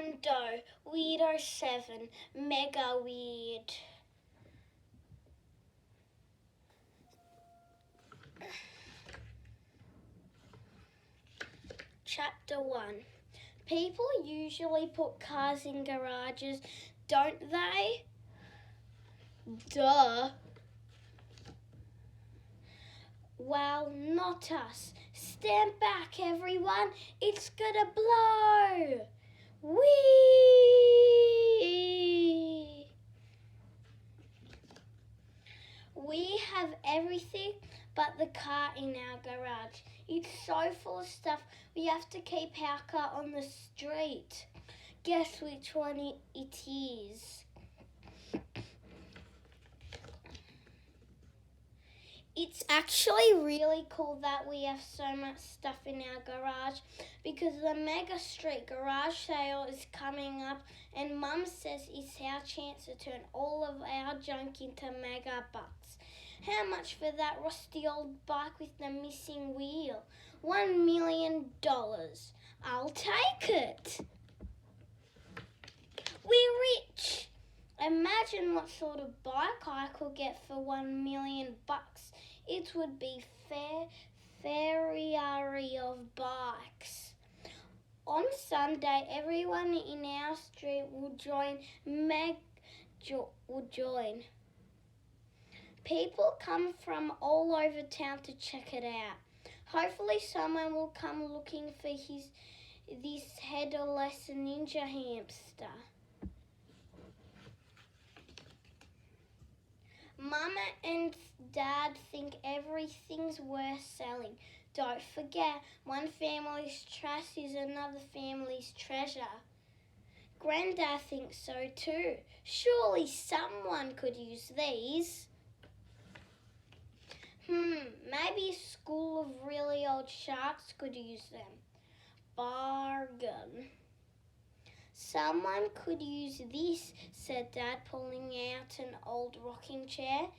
WeirDo 7, Mega Weird. Chapter 1. People usually put cars in garages, don't they? Duh. Well, not us. Stand back, everyone. It's gonna blow. Whee! We have everything but the car in our garage. It's so full of stuff, we have to keep our car on the street. Guess which one it is? It's actually really cool that we have so much stuff in our garage because the Mega Street garage sale is coming up and Mum says it's our chance to turn all of our junk into mega bucks. How much for that rusty old bike with the missing wheel? $1 million. I'll take it. We're rich. Imagine what sort of bike I could get for $1 million. It would be Ferrari of bikes. On Sunday, everyone in our street would join. People come from all over town to check it out. Hopefully someone will come looking for this headless ninja hamster. Mama and Dad think everything's worth selling. Don't forget, one family's trash is another family's treasure. Granddad thinks so too. Surely someone could use these. Maybe a school of really old sharks could use them. Bargain. Someone could use this, said Dad, pulling out an old rocking chair.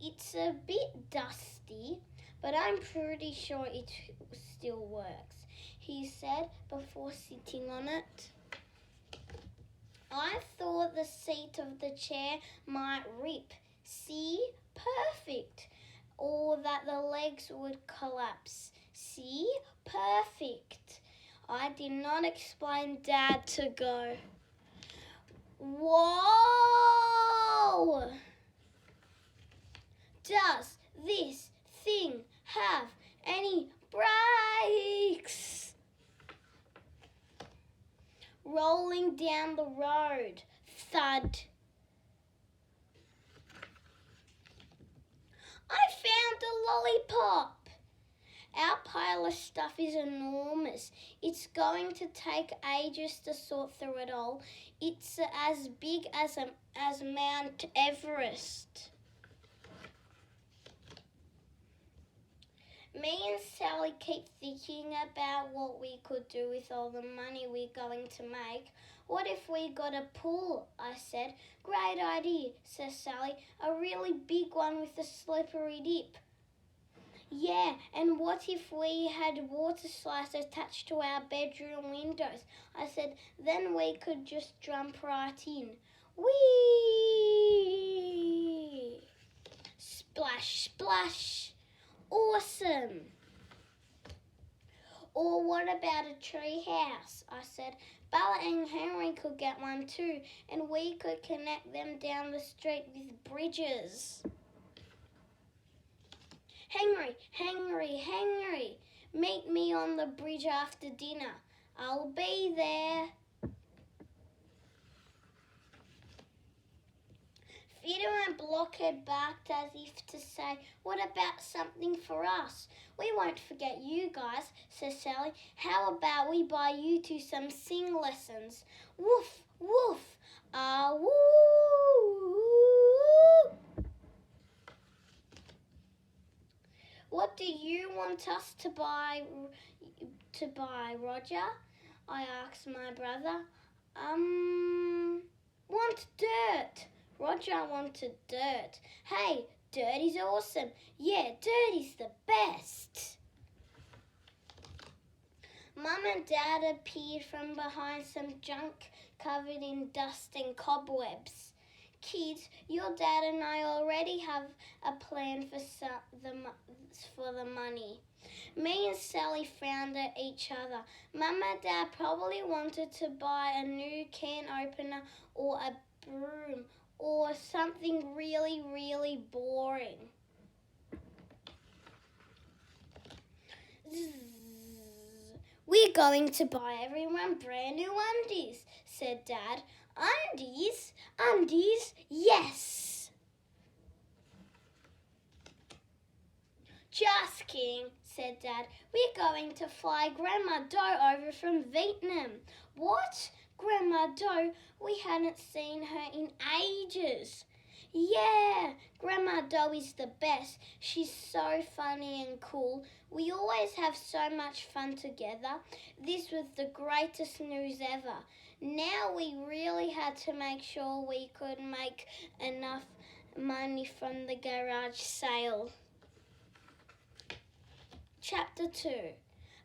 It's a bit dusty, but I'm pretty sure it still works, he said before sitting on it. I thought the seat of the chair might rip. See? Perfect. Or that the legs would collapse. See? Perfect. I did not explain Dad to go. Whoa! Does this thing have any brakes? Rolling down the road. Thud. I found a lollipop. Our pile of stuff is enormous. It's going to take ages to sort through it all. It's as big as Mount Everest. Me and Sally keep thinking about what we could do with all the money we're going to make. What if we got a pool? I said. Great idea, says Sally. A really big one with a slippery dip. Yeah, and what if we had water slides attached to our bedroom windows? I said, then we could just jump right in. Whee! Splash, splash. Awesome. Or what about a tree house? I said. Bella and Henry could get one too, and we could connect them down the street with bridges. Henry, meet me on the bridge after dinner. I'll be there. Fido and Blockhead barked as if to say, what about something for us? We won't forget you guys, says Sally. How about we buy you two some sing lessons? Woof, woof, ah, woo. What do you want us to buy, Roger? I asked my brother. Want dirt. Roger wanted dirt. Hey, dirt is awesome. Yeah, dirt is the best. Mum and Dad appeared from behind some junk covered in dust and cobwebs. Kids, your dad and I already have a plan for the money. Me and Sally frowned at each other. Mum and Dad probably wanted to buy a new can opener or a broom or something really, really boring. We're going to buy everyone brand new undies, said Dad. Undies? Undies? Yes! Just kidding, said Dad. We're going to fly Grandma Doe over from Vietnam. What? Grandma Doe? We hadn't seen her in ages. Yeah, Grandma Doe is the best. She's so funny and cool. We always have so much fun together. This was the greatest news ever. Now we really had to make sure we could make enough money from the garage sale. Chapter 2.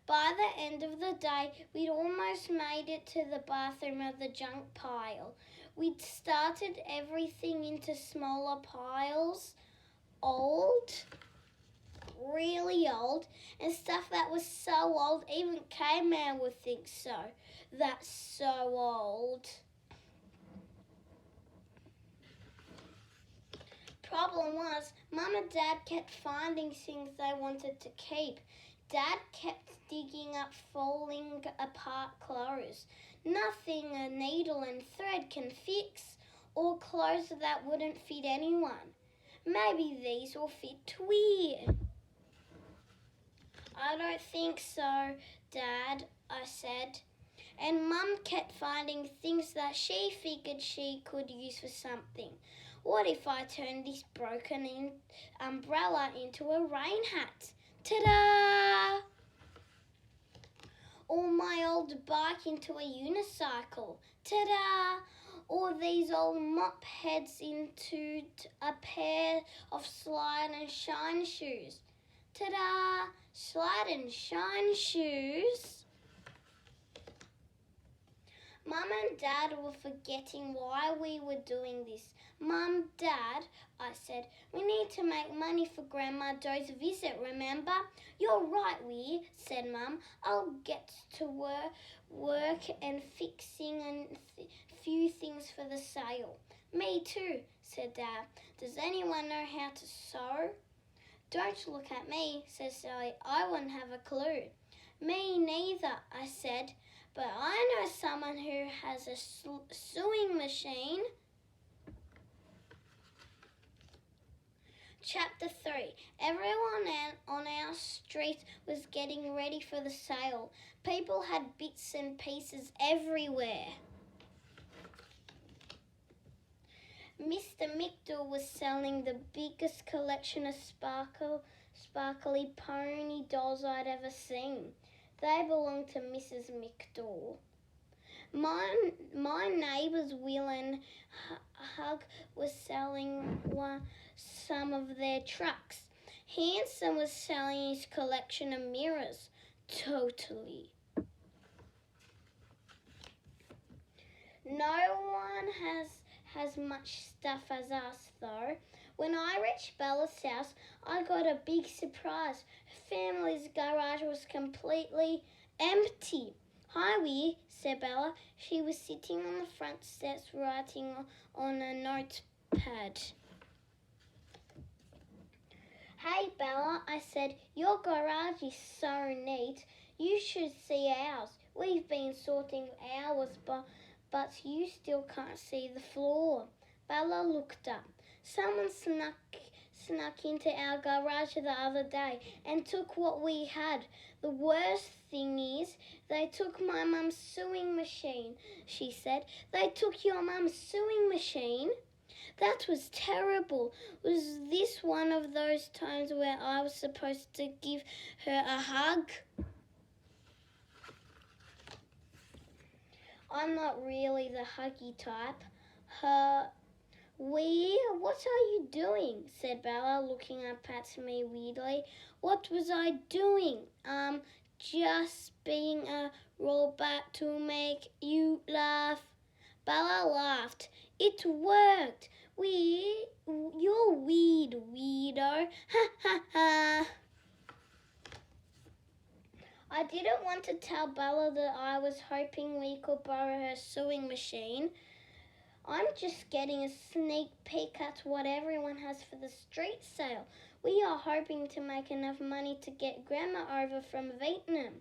By the end of the day, we'd almost made it to the bathroom of the junk pile. We'd started everything into smaller piles, old, really old, and stuff that was so old even K-Man would think so. That's so old. Problem was, Mum and Dad kept finding things they wanted to keep. Dad kept digging up falling apart clothes. Nothing a needle and thread can fix, or clothes that wouldn't fit anyone. Maybe these will fit Weir. I don't think so, Dad, I said. And Mum kept finding things that she figured she could use for something. What if I turned this broken umbrella into a rain hat? Ta-da! Or my old bike into a unicycle. Ta-da! Or these old mop heads into a pair of slide and shine shoes. Ta-da! Slide and shine shoes. Mum and Dad were forgetting why we were doing this. Mum, Dad, I said, we need to make money for Grandma Doe's visit, remember? You're right, Weir, said Mum. I'll get to work and fixing a few things for the sale. Me too, said Dad. Does anyone know how to sew? Don't look at me, said Sally. I wouldn't have a clue. Me neither, I said. But I know someone who has a sewing machine. Chapter 3. Everyone on our street was getting ready for the sale. People had bits and pieces everywhere. Mr. McDowell was selling the biggest collection of sparkly pony dolls I'd ever seen. They belonged to Mrs. McDowell. My neighbours Will and Hug were selling some of their trucks. Hanson was selling his collection of mirrors. Totally. No one has much stuff as us, though. When I reached Bella's house, I got a big surprise. Her family's garage was completely empty. Hi, Weir, said Bella. She was sitting on the front steps writing on a notepad. Hey, Bella, I said, your garage is so neat. You should see ours. We've been sorting ours, but you still can't see the floor. Bella looked up. Someone snuck into our garage the other day and took what we had. The worst thing is, they took my mum's sewing machine, she said. They took your mum's sewing machine? That was terrible. Was this one of those times where I was supposed to give her a hug? I'm not really the huggy type. Weir, what are you doing? Said Bella, looking up at me weirdly. What was I doing? just being a robot to make you laugh. Bella laughed. It worked. You're weird, weirdo. Ha ha ha. I didn't want to tell Bella that I was hoping we could borrow her sewing machine. I'm just getting a sneak peek at what everyone has for the street sale. We are hoping to make enough money to get Grandma over from Vietnam.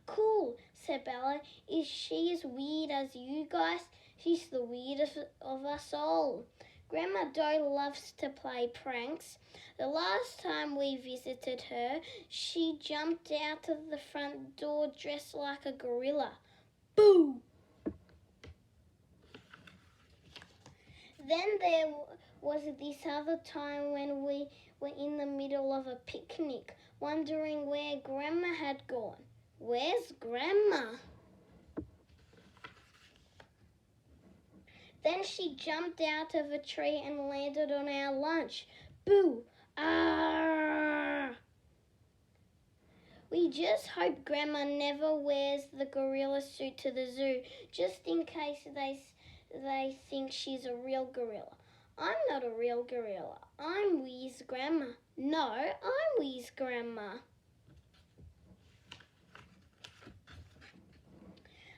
Cool, said Bella. Is she as weird as you guys? She's the weirdest of us all. Grandma Doe loves to play pranks. The last time we visited her, she jumped out of the front door dressed like a gorilla. Boo! Then there was this other time when we were in the middle of a picnic, wondering where Grandma had gone. Where's Grandma? Then she jumped out of a tree and landed on our lunch. Boo! Ah! We just hope Grandma never wears the gorilla suit to the zoo, just in case they think she's a real gorilla. I'm not a real gorilla. I'm Wee's Grandma. No, I'm Wee's Grandma.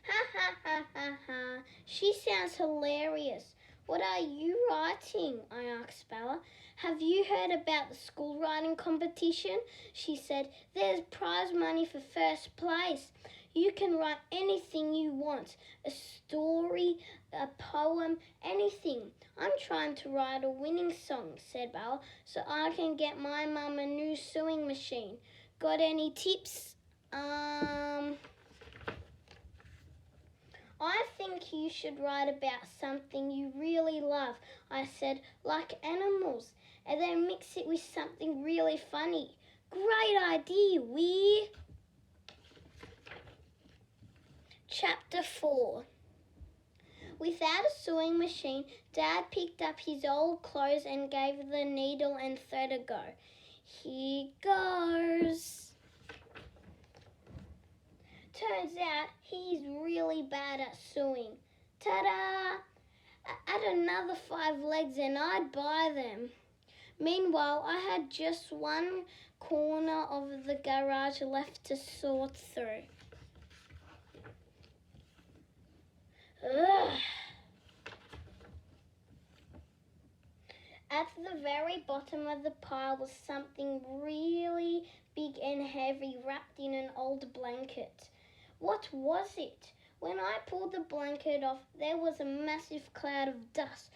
Ha ha ha ha ha. She sounds hilarious. What are you writing? I asked Bella. Have you heard about the school writing competition? She said, there's prize money for first place. You can write anything you want, a story, a poem, anything. I'm trying to write a winning song, said Bella, so I can get my mum a new sewing machine. Got any tips? I think you should write about something you really love, I said, like animals, and then mix it with something really funny. Great idea, Wee! Chapter 4. Without a sewing machine, Dad picked up his old clothes and gave the needle and thread a go. Here goes. Turns out he's really bad at sewing. Ta-da! Add another 5 legs and I'd buy them. Meanwhile, I had just one corner of the garage left to sort through. Ugh. At the very bottom of the pile was something really big and heavy wrapped in an old blanket. What was it? When I pulled the blanket off, there was a massive cloud of dust.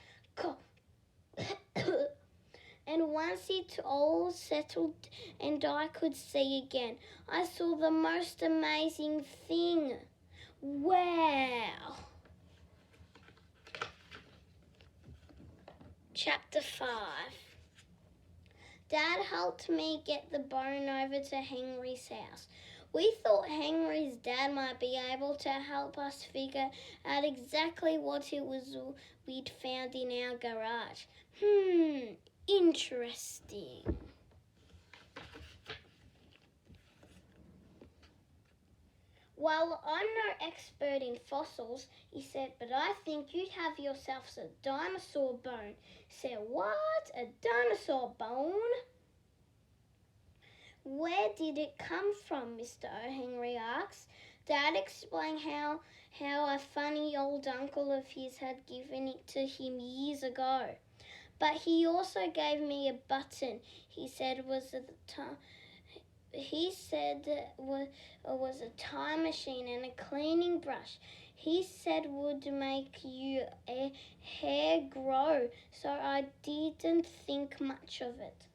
And once it all settled and I could see again, I saw the most amazing thing. Wow! Chapter 5. Dad helped me get the bone over to Henry's house. We thought Henry's dad might be able to help us figure out exactly what it was we'd found in our garage. Interesting. Well, I'm no expert in fossils, he said, but I think you'd have yourselves a dinosaur bone. Said, what? A dinosaur bone? Where did it come from, Mr. O. Henry asked. Dad explained how a funny old uncle of his had given it to him years ago. But he also gave me a button. He said was a time machine and a cleaning brush. He said would make your hair grow, so I didn't think much of it.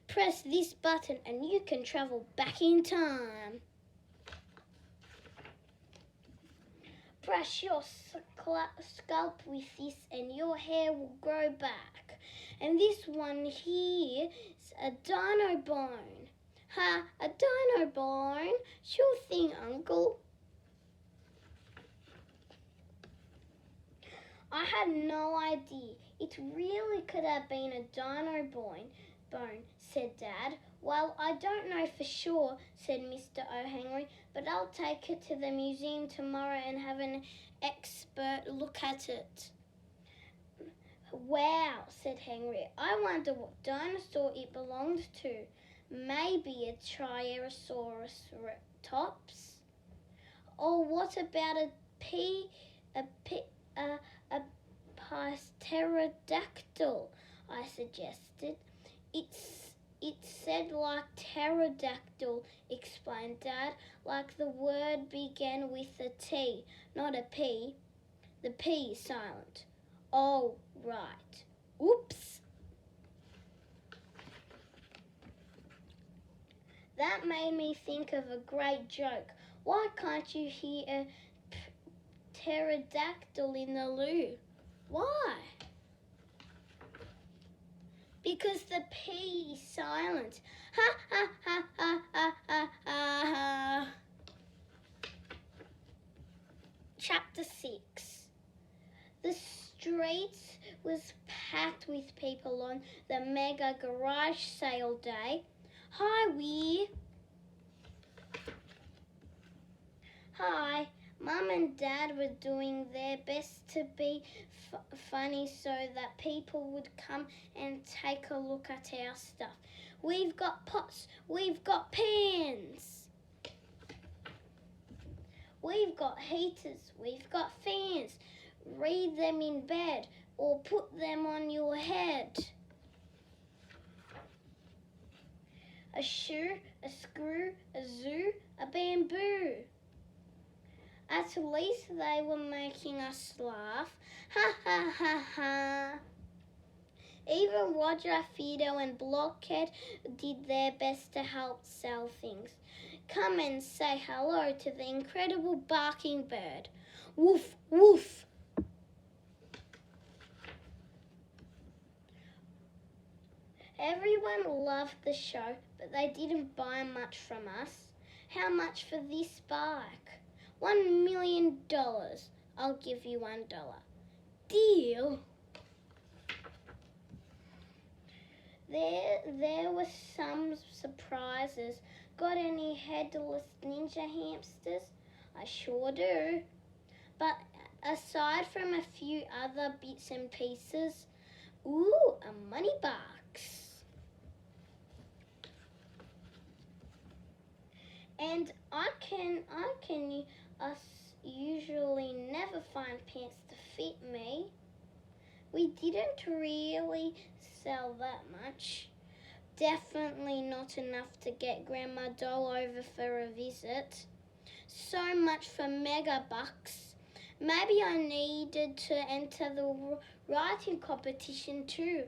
Press this button and you can travel back in time. Brush your scalp with this and your hair will grow back. And this one here is a dino bone. Ha, a dino bone? Sure thing, Uncle. I had no idea. It really could have been a dino bone, said Dad. Well, I don't know for sure, said Mr. O'Henry, but I'll take it to the museum tomorrow and have an expert look at it. Wow, said Henry. I wonder what dinosaur it belonged to. Maybe a Triceratops? Or what about a pterodactyl? I suggested. It said like pterodactyl, explained Dad, like the word began with a T, not a P. The P is silent. Oh, right. Oops. That made me think of a great joke. Why can't you hear a pterodactyl in the loo? Why? Because the P is silent. Ha ha ha ha ha ha ha. Chapter 6. The streets was packed with people on the mega garage sale day. Hi, Weir. Hi. Mum and Dad were doing their best to be funny so that people would come and take a look at our stuff. We've got pots. We've got pans. We've got heaters. We've got fans. Read them in bed or put them on your head. A shoe, a screw, a zoo, a bamboo. At least they were making us laugh. Ha ha ha ha. Even Roger, Fido and Blockhead did their best to help sell things. Come and say hello to the incredible barking bird. Woof, woof. Everyone loved the show, but they didn't buy much from us. How much for this bike? $1 million. I'll give you $1. Deal. There were some surprises. Got any headless ninja hamsters? I sure do. But aside from a few other bits and pieces, ooh, a money box. And I can usually never find pants to fit me. We didn't really sell that much. Definitely not enough to get Grandma Doll over for a visit. So much for mega bucks. Maybe I needed to enter the writing competition too.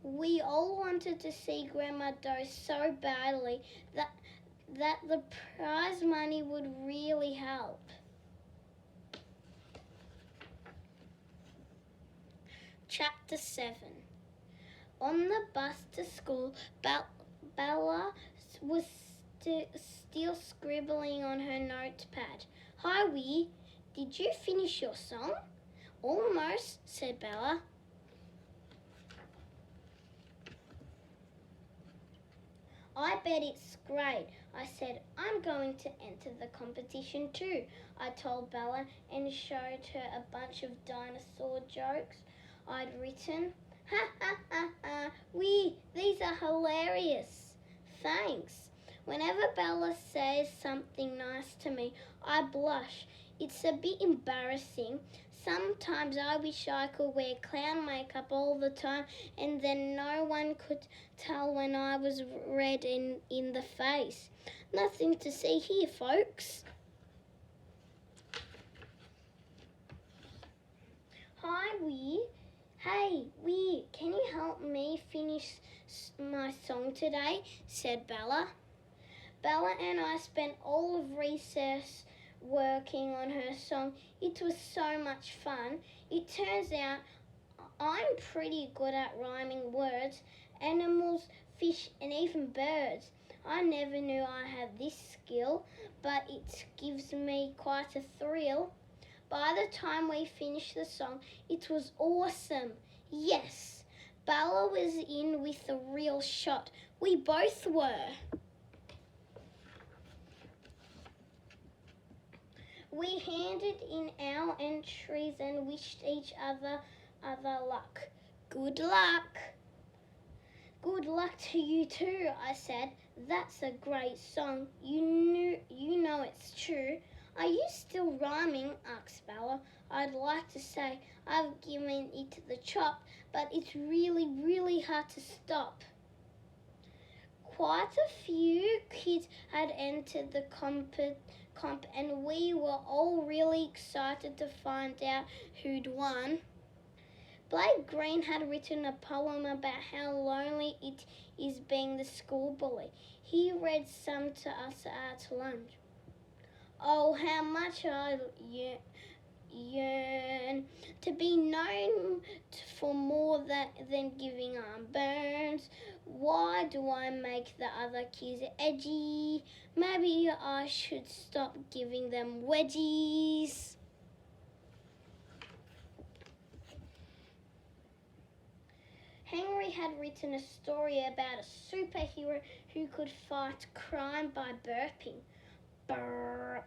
We all wanted to see Grandma Doll so badly that the prize money would really help. Chapter 7. On the bus to school, Bella was still scribbling on her notepad. Hi, Wee. Did you finish your song? Almost, said Bella. I bet it's great. I said, I'm going to enter the competition too. I told Bella and showed her a bunch of dinosaur jokes I'd written. Ha ha ha ha, these are hilarious. Thanks. Whenever Bella says something nice to me, I blush. It's a bit embarrassing. Sometimes I wish I could wear clown makeup all the time and then no one could tell when I was red in the face. Nothing to see here, folks. Hi, Wee. Hey, Wee, can you help me finish my song today? Said Bella. Bella and I spent all of recess working on her song. It was so much fun. It turns out I'm pretty good at rhyming words, animals, fish and even birds. I never knew I had this skill, but it gives me quite a thrill. By the time we finished the song, it was awesome. Yes, Bella was in with a real shot. We both were. We handed in our entries and wished each other luck. Good luck. Good luck to you too, I said. That's a great song. You know it's true. Are you still rhyming? Asked Bella. I'd like to say I've given it the chop, but it's really, really hard to stop. Quite a few kids had entered the comp and we were all really excited to find out who'd won. Blake Green had written a poem about how lonely it is being the school bully. He read some to us at lunch. Oh, how much I yearn to be known for more than giving arm burns. Why do I make the other kids edgy? Maybe I should stop giving them wedgies. Henry had written a story about a superhero who could fight crime by burping. Burp.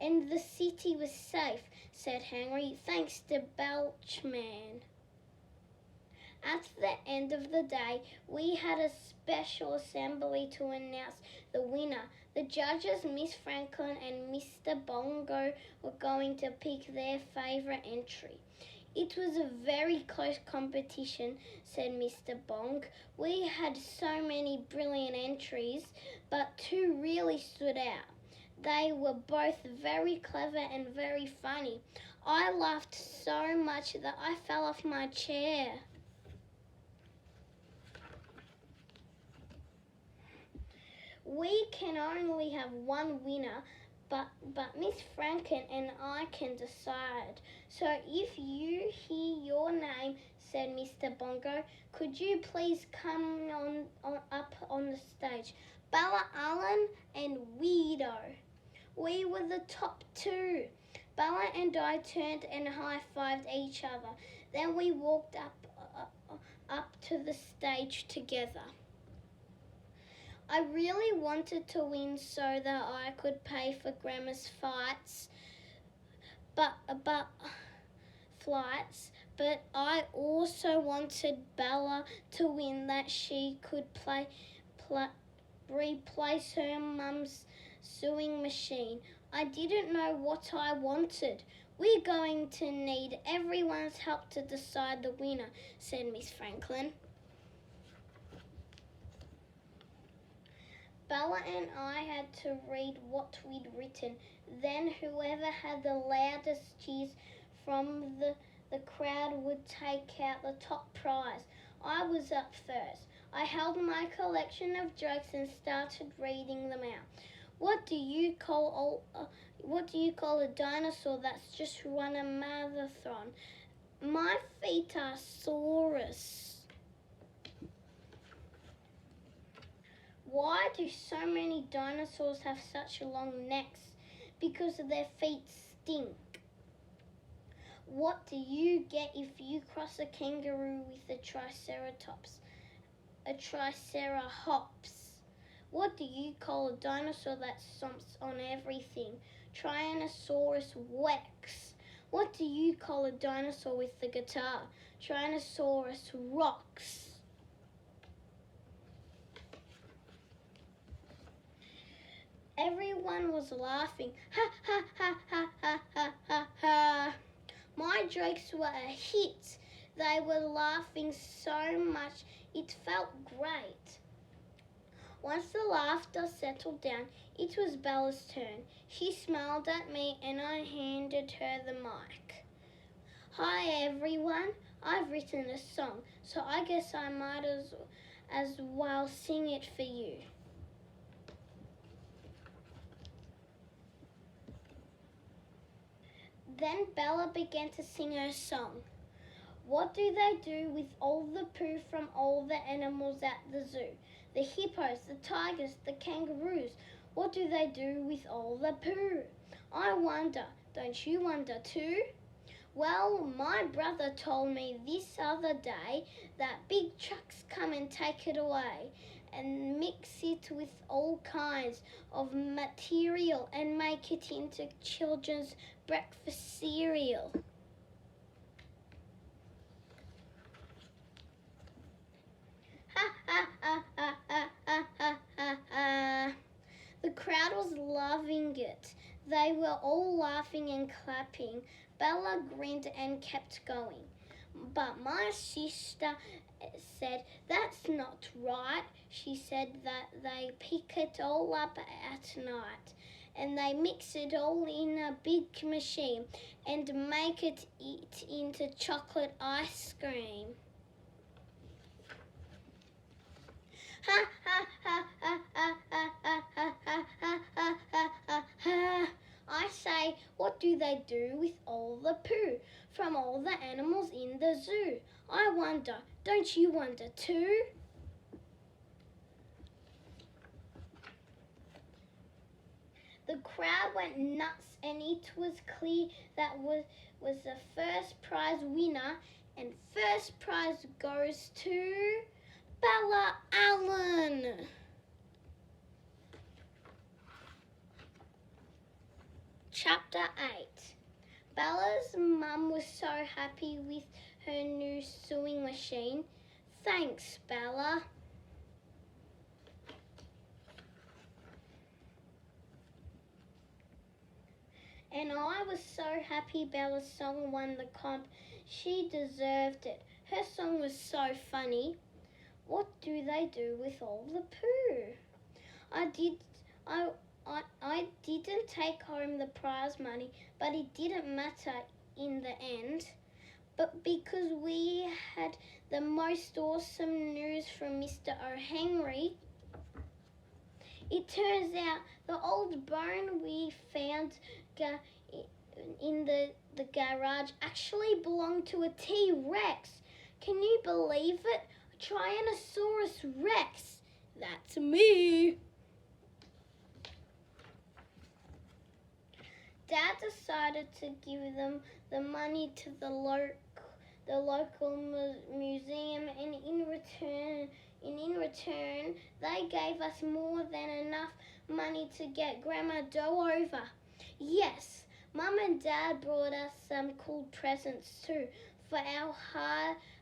And the city was safe, said Henry, thanks to Belchman. At the end of the day, we had a special assembly to announce the winner. The judges, Miss Franklin and Mr. Bongo, were going to pick their favourite entry. It was a very close competition, said Mr. Bong. We had so many brilliant entries, but two really stood out. They were both very clever and very funny. I laughed so much that I fell off my chair. We can only have one winner, but Miss Franken and I can decide. So if you hear your name, said Mr. Bongo, could you please come up on the stage? Bella Allen and WeirDo. We were the top two. Bella and I turned and high-fived each other. Then we walked up to the stage together. I really wanted to win so that I could pay for Grandma's flights, but I also wanted Bella to win that she could replace her mum's sewing machine. I didn't know what I wanted. We're going to need everyone's help to decide the winner, said Miss Franklin. Bella and I had to read what we'd written. Then whoever had the loudest cheers from the crowd would take out the top prize. I was up first. I held my collection of jokes and started reading them out. What do you call a dinosaur that's just run a marathon? My feet are saurus. Why do so many dinosaurs have such long necks? Because their feet stink. What do you get if you cross a kangaroo with a triceratops? A triceratops. What do you call a dinosaur that stomps on everything? Tyrannosaurus rex. What do you call a dinosaur with the guitar? Tyrannosaurus rocks. Everyone was laughing. Ha, ha, ha, ha, ha, ha, ha, ha. My jokes were a hit. They were laughing so much it felt great. Once the laughter settled down, it was Bella's turn. She smiled at me and I handed her the mic. Hi everyone, I've written a song, so I guess I might as well sing it for you. Then Bella began to sing her song. What do they do with all the poo from all the animals at the zoo? The hippos, the tigers, the kangaroos. What do they do with all the poo? I wonder, don't you wonder too? Well, my brother told me this other day that big trucks come and take it away and mix it with all kinds of material and make it into children's breakfast cereal. Ha ha ha ha ha ha ha ha ha. The crowd was loving it. They were all laughing and clapping. Bella grinned and kept going. But my sister said, "That's not right." She said that they pick it all up at night and they mix it all in a big machine and make it into chocolate ice cream. Ha ha ha ha ha ha ha ha ha ha ha ha. I say, what do they do with all the poo from all the animals in the zoo? I wonder, don't you wonder too? The crowd went nuts and it was clear that was the first prize winner, and first prize goes to Bella Allen. Chapter 8. Bella's mum was so happy with her new sewing machine. Thanks, Bella. And I was so happy Bella's song won the comp. She deserved it. Her song was so funny. What do they do with all the poo? I didn't take home the prize money, but it didn't matter in the end. But because we had the most awesome news from Mr. O'Henry, it turns out the old bone we found in the garage actually belonged to a T-Rex. Can you believe it? A Tyrannosaurus Rex. That's me. Dad decided to give them the money to the local museum, and in return, they gave us more than enough money to get Grandma Doe over. Yes, Mum and Dad brought us some cool presents too for our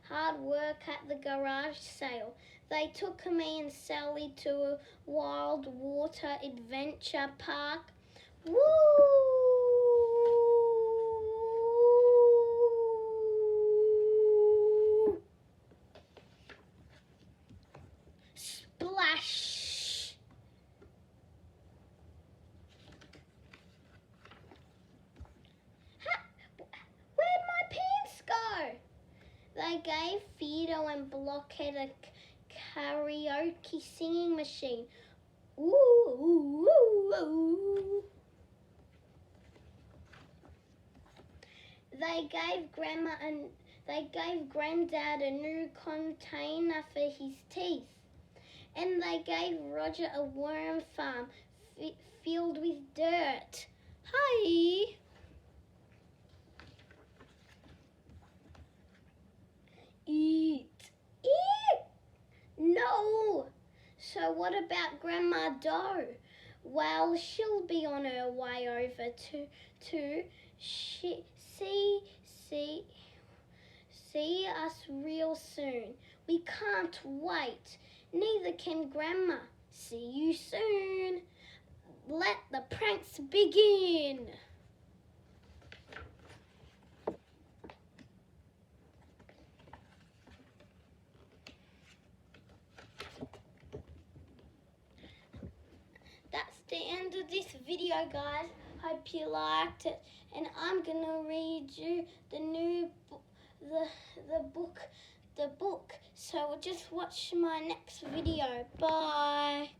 hard work at the garage sale. They took me and Sally to a wild water adventure park. Woo! Splash! Where'd my pants go? They gave WeirDo and Blockhead a karaoke singing machine. Ooh, ooh, ooh, ooh. They gave Granddad a new container for his teeth. And they gave Roger a worm farm filled with dirt. Hi! Eat! Eat! No! So what about Grandma Doe? Well, she'll be on her way over to see us real soon. We can't wait. Neither can Grandma. See you soon. Let the pranks begin. That's the end of this video, guys. Hope you liked it, and I'm gonna read you the new book. So just watch my next video. Bye.